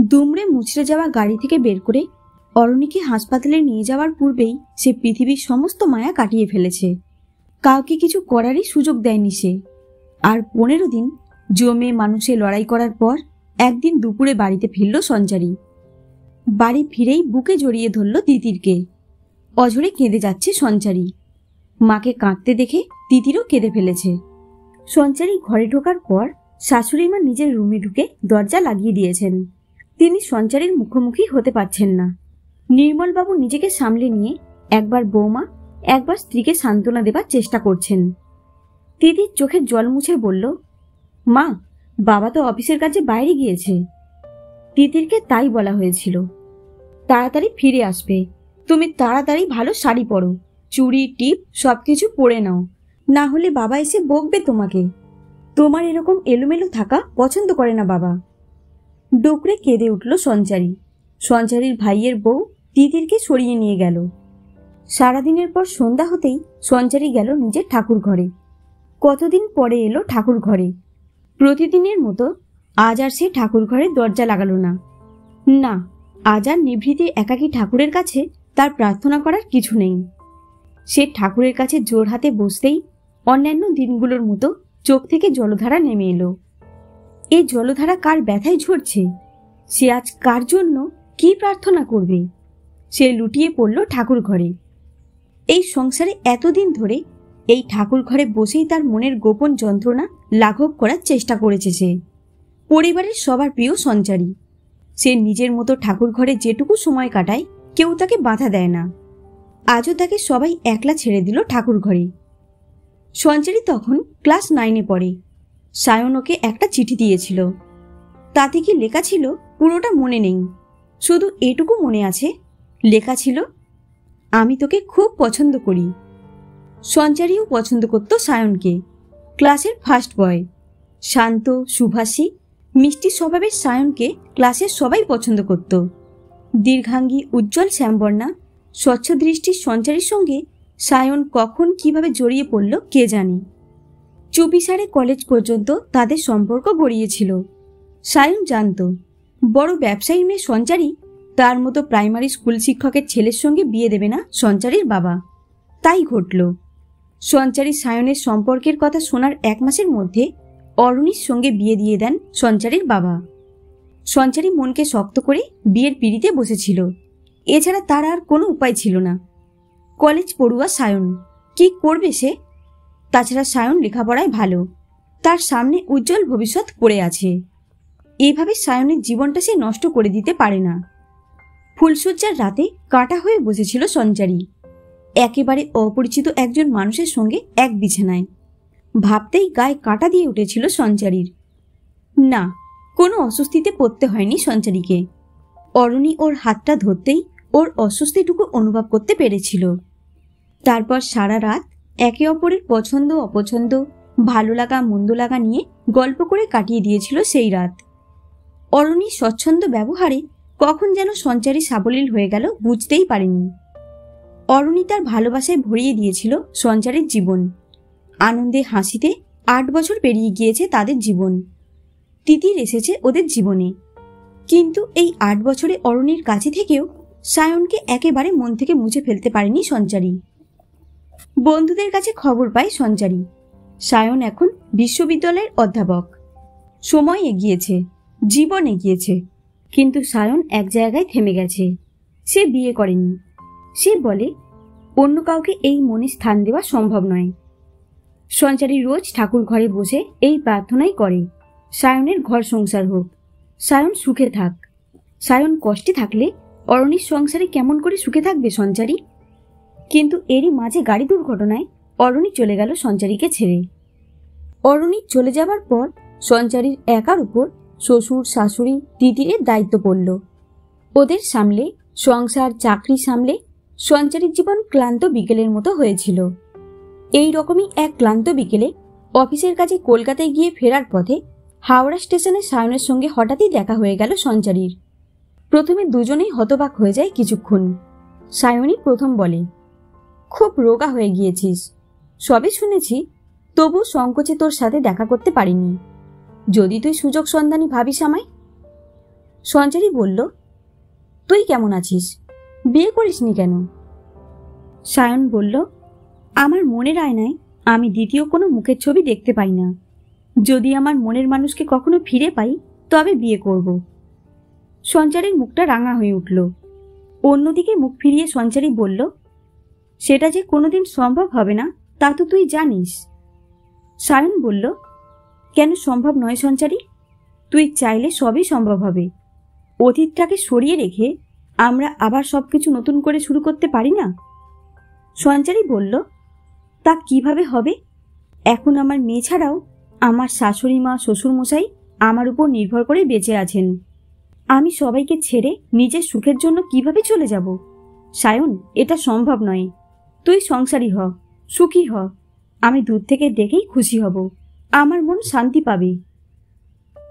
দুমড়ে মুচড়ে যাওয়া গাড়ি থেকে বের করে অরণিকে হাসপাতালে নিয়ে যাওয়ার পূর্বেই সে পৃথিবীর সমস্ত মায়া কাটিয়ে ফেলেছে। কাউকে কিছু করারই সুযোগ দেয়নি সে। আর 15 দিন জমে মানুষে লড়াই করার পর একদিন দুপুরে বাড়িতে ফিরল সঞ্চারী। বাড়ি ফিরেই বুকে জড়িয়ে ধরল তিতিরকে। অঝরে কেঁদে যাচ্ছে সঞ্চারী। মাকে কাঁদতে দেখে তিতিরও কেঁদে ফেলেছে। সঞ্চারী ঘরে ঢোকার পর শাশুড়ি মা নিজের রুমে ঢুকে দরজা লাগিয়ে দিয়েছেন। তিনি সঞ্চারীর মুখোমুখি হতে পারছেন না। নির্মলবাবু নিজেকে সামলে নিয়ে একবার বৌমা একবার স্ত্রীকে সান্ত্বনা দেবার চেষ্টা করছেন। তিতির চোখের জল মুছে বলল, মা, বাবা তো অফিসের কাজে বাইরে গিয়েছে। তিতিরকে তাই বলা হয়েছিল। তাড়াতাড়ি ফিরে আসবে। তুমি তাড়াতাড়ি ভালো শাড়ি পরো, চুড়ি টিপ সবকিছু পরে নাও, না হলে বাবা এসে বকবে তোমাকে। তোমার এরকম এলোমেলো থাকা পছন্দ করে না বাবা। ডুকরে কেঁদে উঠল সঞ্চারী। সঞ্চারীর ভাইয়ের বউ তিতিরকে সরিয়ে নিয়ে গেল। সারাদিনের পর সন্ধ্যা হতেই সঞ্চারী গেল নিজের ঠাকুর ঘরে। কতদিন পরে এলো ঠাকুর ঘরে। প্রতিদিনের মতো আজ আর সে ঠাকুর ঘরে দরজা লাগালো না। না, আজ আর নিভৃতে একাকী ঠাকুরের কাছে তার প্রার্থনা করার কিছু নেই। সে ঠাকুরের কাছে জোর হাতে বসতেই অন্যান্য দিনগুলোর মতো চোখ থেকে জলধারা নেমে এলো। এই জলধারা কার ব্যথায় ঝরছে? সে আজ কার জন্য কি প্রার্থনা করবে? সে লুটিয়ে পড়ল ঠাকুর ঘরে। এই সংসারে এতদিন ধরে এই ঠাকুর ঘরে বসেই তার মনের গোপন যন্ত্রণা লাঘব করার চেষ্টা করেছে সে। পরিবারের সবার প্রিয় সঞ্চারী। সে নিজের মতো ঠাকুর ঘরে যেটুকু সময় কাটায় কেউ তাকে বাধা দেয় না। আজও তাকে সবাই একলা ছেড়ে দিল ঠাকুর ঘরে। সঞ্চারী তখন ক্লাস 9-এ পড়ে। সায়ন ওকে একটা চিঠি দিয়েছিল। তাতে কি লেখা ছিল পুরোটা মনে নেই, শুধু এটুকু মনে আছে। লেখা ছিল, আমি তোকে খুব পছন্দ করি। সঞ্চারীও পছন্দ করত সায়নকে। ক্লাসের ফার্স্ট বয়, শান্ত, সুভাষী, মিষ্টি স্বভাবের সায়নকে ক্লাসের সবাই পছন্দ করত। দীর্ঘাঙ্গী, উজ্জ্বল শ্যামবর্ণা, স্বচ্ছ দৃষ্টির সঞ্চারীর সঙ্গে সায়ন কখন কিভাবে জড়িয়ে পড়ল কে জানে। চুপিসারে কলেজ পর্যন্ত তাদের সম্পর্ক গড়িয়েছিল। সায়ন জানত বড় ব্যবসায়ী মেয়ে সঞ্চারী তার মতো প্রাইমারি স্কুল শিক্ষকের ছেলের সঙ্গে বিয়ে দেবে না সঞ্চারীর বাবা। তাই ঘটল। সঞ্চারী সায়নের সম্পর্কের কথা শোনার 1 মাসের মধ্যে অরণির সঙ্গে বিয়ে দিয়ে দেন সঞ্চারীর বাবা। সঞ্চারী মনকে শক্ত করে বিয়ের পিঁড়িতে বসেছিল। এছাড়া তার আর কোনো উপায় ছিল না। কলেজ পড়ুয়া সায়ন, কি করবে সে? তাছাড়া সায়ন লেখাপড়ায় ভালো, তার সামনে উজ্জ্বল ভবিষ্যৎ পড়ে আছে। এইভাবে সায়নের জীবনটা সে নষ্ট করে দিতে পারে না। ফুলশয্যার রাতে কাঁটা হয়ে বসেছিল সঞ্চারী, একেবারে অপরিচিত একজন মানুষের সঙ্গে এক বিছানায়। ভাবতেই গায়ে কাঁটা দিয়ে উঠেছিল সঞ্চারীর। না, কোনো অস্বস্তিতে পড়তে হয়নি সঞ্চারীকে। অরণি ওর হাতটা ধরতেই ওর অস্বস্তিটুকু অনুভব করতে পেরেছিল। তারপর সারা রাত একে অপরের পছন্দ অপছন্দ, ভালো লাগা মন্দ লাগা নিয়ে গল্প করে কাটিয়ে দিয়েছিল সেই রাত। অরণির স্বচ্ছন্দ ব্যবহারে কখন যেন সঞ্চারী সাবলীল হয়ে গেল বুঝতেই পারেনি। অরণি তার ভালোবাসায় ভরিয়ে দিয়েছিল সঞ্চারীর জীবন। আনন্দে হাসিতে 8 বছর পেরিয়ে গিয়েছে তাদের জীবন। তিতির এসেছে ওদের জীবনে। কিন্তু এই 8 বছরে অরণির কাছে থেকেও সায়নকে একেবারে মন থেকে মুছে ফেলতে পারেনি সঞ্চারী। বন্ধুদের কাছে খবর পায় সঞ্চারী, সায়ন এখন বিশ্ববিদ্যালয়ের অধ্যাপক। সময় এগিয়েছে, জীবন এগিয়েছে, কিন্তু সায়ন এক জায়গায় থেমে গেছে। সে বিয়ে করেনি। সে বলে অন্য কাউকে এই মনে স্থান দেওয়া সম্ভব নয়। সঞ্চারী রোজ ঠাকুর ঘরে বসে এই প্রার্থনাই করে, সায়নের ঘর সংসার হোক, সায়ন সুখে থাক। সায়ন কষ্টে থাকলে অরণির সংসারে কেমন করে সুখে থাকবে সঞ্চারী? কিন্তু এরই মাঝে গাড়ি দুর্ঘটনায় অরণি চলে গেল সঞ্চারীকে ছেড়ে। অরণি চলে যাবার পর সঞ্চারীর একার উপর শ্বশুর শাশুড়ি তিতিরের দায়িত্ব পড়ল। ওদের সামলে, সংসার চাকরি সামলে সঞ্চারীর জীবন ক্লান্ত বিকেলের মতো হয়েছিল। এই রকমই এক ক্লান্ত বিকেলে অফিসের কাজে কলকাতায় গিয়ে ফেরার পথে হাওড়া স্টেশনে সায়নের সঙ্গে হঠাৎই দেখা হয়ে গেল সঞ্চারীর। প্রথমে দুজনেই হতবাক হয়ে যায় কিছুক্ষণ। সায়নী প্রথম বলে, খুব রোগা হয়ে গিয়েছিস। সবে শুনেছি, তবু সংকোচে তোর সাথে দেখা করতে পারিনি। যদি তুই সুযোগ সন্ধানী ভাবিস আমায়। সঞ্চারী বলল, তুই কেমন আছিস? বিয়ে করিসনি কেন? সায়ন বলল, আমার মনের আয়নায় আমি দ্বিতীয় কোনো মুখের ছবি দেখতে পাই না। যদি আমার মনের মানুষকে কখনো ফিরে পাই তবে বিয়ে করব। সঞ্চারীর মুখটা রাঙা হয়ে উঠল। অন্যদিকে মুখ ফিরিয়ে সঞ্চারী বলল, সেটা যে কোনোদিন সম্ভব হবে না তা তো তুই জানিস। সায়ন বলল, কেন সম্ভব নয় সঞ্চারী? তুই চাইলে সবই সম্ভব হবে। অতীতটাকে সরিয়ে রেখে আমরা আবার সবকিছু নতুন করে শুরু করতে পারি না? সঞ্চারী বলল, তা কিভাবে হবে? এখন আমার মেয়ে ছাড়াও আমার শাশুড়ি মা, শ্বশুরমশাই আমার উপর নির্ভর করে বেঁচে আছেন। আমি সবাইকে ছেড়ে নিজের সুখের জন্য কিভাবে চলে যাব? সায়ন, এটা সম্ভব নয়। তুই সংসারী হ, সুখী হ। আমি দূর থেকে দেখেই খুশি হব, আমার মন শান্তি পাবে।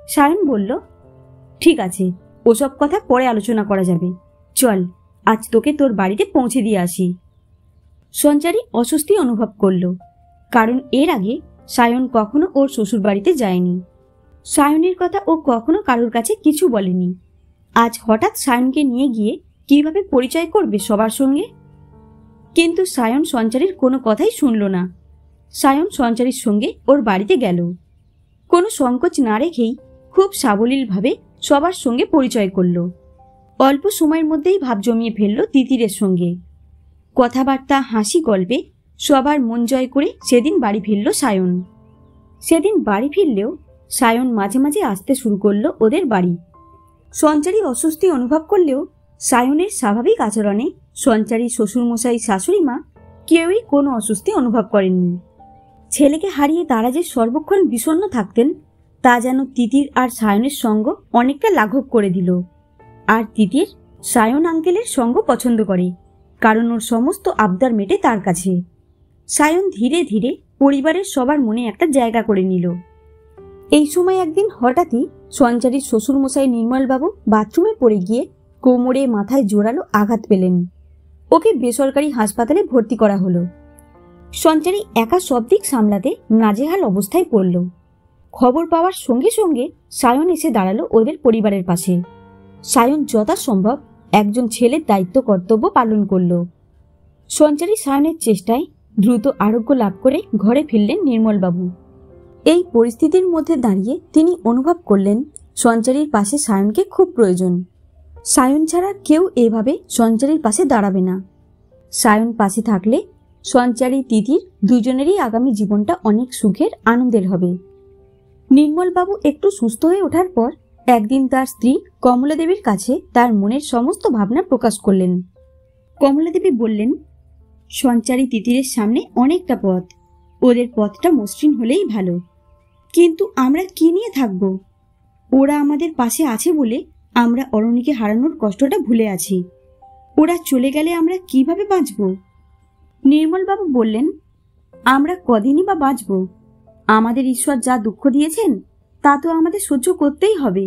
সায়ন বলল, ঠিক আছে, ওসব কথা পরে আলোচনা করা যাবে। চল, আজ তোকে তোর বাড়িতে পৌঁছে দিয়ে আসি। সঞ্চারী অস্বস্তি অনুভব করল, কারণ এর আগে সায়ন কখনো ওর শ্বশুর বাড়িতে যায়নি। সায়নের কথা ও কখনো কারোর কাছে কিছু বলেনি। আজ হঠাৎ সায়নকে নিয়ে গিয়ে কিভাবে পরিচয় করবে সবার সঙ্গে? কিন্তু সায়ন সঞ্চারীর কোনো কথাই শুনল না। সায়ন সঞ্চারীর সঙ্গে ওর বাড়িতে গেল। কোনো সংকোচ না রেখেই খুব সাবলীলভাবে সবার সঙ্গে পরিচয় করল। অল্প সময়ের মধ্যেই ভাব জমিয়ে ফেলল তিতিরের সঙ্গে। কথাবার্তা, হাসি গল্পে সবার মন জয় করে সেদিন বাড়ি ফিরল সায়ন। সেদিন বাড়ি ফিরলেও সায়ন মাঝে মাঝে আসতে শুরু করল ওদের বাড়ি। সঞ্চারী অস্বস্তি অনুভব করলেও সায়নের স্বাভাবিক আচরণে সঞ্চারী, শ্বশুরমশাই, শাশুড়ি মা কেউই কোনো অস্বস্তি অনুভব করেননি। ছেলেকে হারিয়ে তারা যে সর্বক্ষণ বিষণ্ণ থাকতেন তা যেন তিতির আর সায়নের সঙ্গ অনেকটা লাঘব করে দিল। আর তিতির সায়ন আঙ্কেলের সঙ্গ পছন্দ করে, কারণ ওর সমস্ত আবদার মেটে তার কাছে। সায়ন ধীরে ধীরে পরিবারের সবার মনে একটা জায়গা করে নিল। এই সময় একদিন হঠাৎই সঞ্চারীর শ্বশুরমশাই নির্মলবাবু বাথরুমে পড়ে গিয়ে কোমরে মাথায় জোরালো আঘাত পেলেন। ওকে বেসরকারি হাসপাতালে ভর্তি করা হলো। সঞ্চারী একা সব দিক সামলাতে নাজেহাল অবস্থায় পড়ল। খবর পাওয়ার সঙ্গে সঙ্গে সায়ন এসে দাঁড়ালো ওদের পরিবারের পাশে। সায়ন যথাসম্ভব একজন ছেলের দায়িত্ব কর্তব্য পালন করল। সঞ্চারী সায়নের চেষ্টায় দ্রুত আরোগ্য লাভ করে ঘরে ফিরলেন নির্মলবাবু। এই পরিস্থিতির মধ্যে দাঁড়িয়ে তিনি অনুভব করলেন সঞ্চারীর পাশে সায়নকে খুব প্রয়োজন। সায়ন ছাড়া কেউ এভাবে সঞ্চারীর পাশে দাঁড়াবে না। সায়ন পাশে থাকলে সঞ্চারী, তিতির দুজনেরই আগামী জীবনটা অনেক সুখের, আনন্দের হবে। নির্মলবাবু একটু সুস্থ হয়ে ওঠার পর একদিন তার স্ত্রী কমলা দেবীর কাছে তার মনের সমস্ত ভাবনা প্রকাশ করলেন। কমলা দেবী বললেন, সঞ্চারী, তিতিরের সামনে অনেকটা পথ, ওদের পথটা মসৃণ হলেই ভালো। কিন্তু আমরা কি নিয়ে থাকব? ওরা আমাদের পাশে আছে বলে আমরা অরণিকে হারানোর কষ্টটা ভুলে আছি। ওরা চলে গেলে আমরা কিভাবে বাঁচব? নির্মলবাবু বললেন, আমরা কদিনই বা বাঁচব? আমাদের ঈশ্বর যা দুঃখ দিয়েছেন তা তো আমাদের সহ্য করতেই হবে।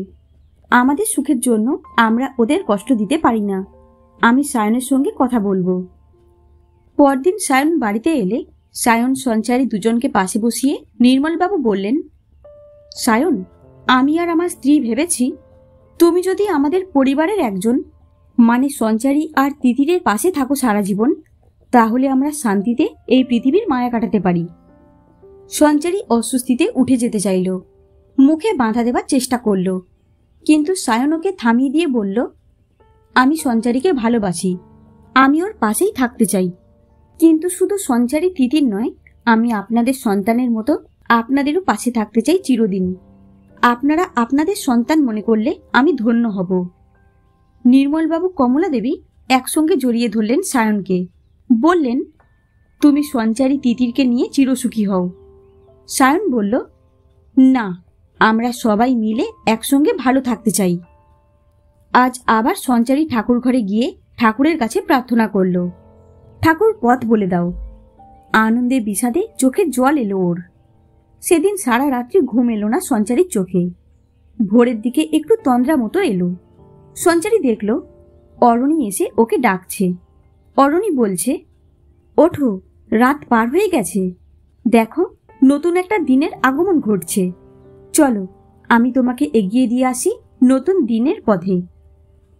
আমাদের সুখের জন্য আমরা ওদের কষ্ট দিতে পারি না। আমি সায়নের সঙ্গে কথা বলবো। পরদিন সায়ন বাড়িতে এলে সায়ন, সঞ্চারী দুজনকে পাশে বসিয়ে নির্মলবাবু বললেন, সায়ন, আমি আর আমার স্ত্রী ভেবেছি তুমি যদি আমাদের পরিবারের একজন, মানে সঞ্চারী আর তিতিরের পাশে থাকো সারা জীবন, তাহলে আমরা শান্তিতে এই পৃথিবীর মায়া কাটাতে পারি। সঞ্চারী অস্বস্তিতে উঠে যেতে চাইল, মুখে বাঁধা দেবার চেষ্টা করল, কিন্তু সায়ন ওকে থামিয়ে দিয়ে বলল, আমি সঞ্চারীকে ভালোবাসি, আমি ওর পাশেই থাকতে চাই। কিন্তু শুধু সঞ্চারী, তিতির নয়, আমি আপনাদের সন্তানের মতো আপনাদেরও পাশে থাকতে চাই চিরদিন। আপনারা আপনাদের সন্তান মনে করলে আমি ধন্য হব। নির্মলবাবু, কমলা দেবী একসঙ্গে জড়িয়ে ধরলেন সায়নকে, বললেন, তুমি সঞ্চারী, তিতিরকে নিয়ে চিরসুখী হও। সায়ন বলল, না, আমরা সবাই মিলে একসঙ্গে ভালো থাকতে চাই। আজ আবার সঞ্চারী ঠাকুর ঘরে গিয়ে ঠাকুরের কাছে প্রার্থনা করল, ঠাকুর, পথ বলে দাও। আনন্দে বিষাদে চোখে জল এলো ওর। সেদিন সারা রাত্রি ঘুম এলো না সঞ্চারীর চোখে। ভোরের দিকে একটু তন্দ্রা মতো এলো। সঞ্চারী দেখল অরণি এসে ওকে ডাকছে। অরণি বলছে, ওঠো, রাত পার হয়ে গেছে, দেখো নতুন একটা দিনের আগমন ঘটছে। চলো, আমি তোমাকে এগিয়ে দিয়ে আসি নতুন দিনের পথে।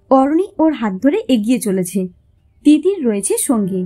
অরণি ওর হাত ধরে এগিয়ে চলেছে। তিতির রয়েছে সঙ্গে।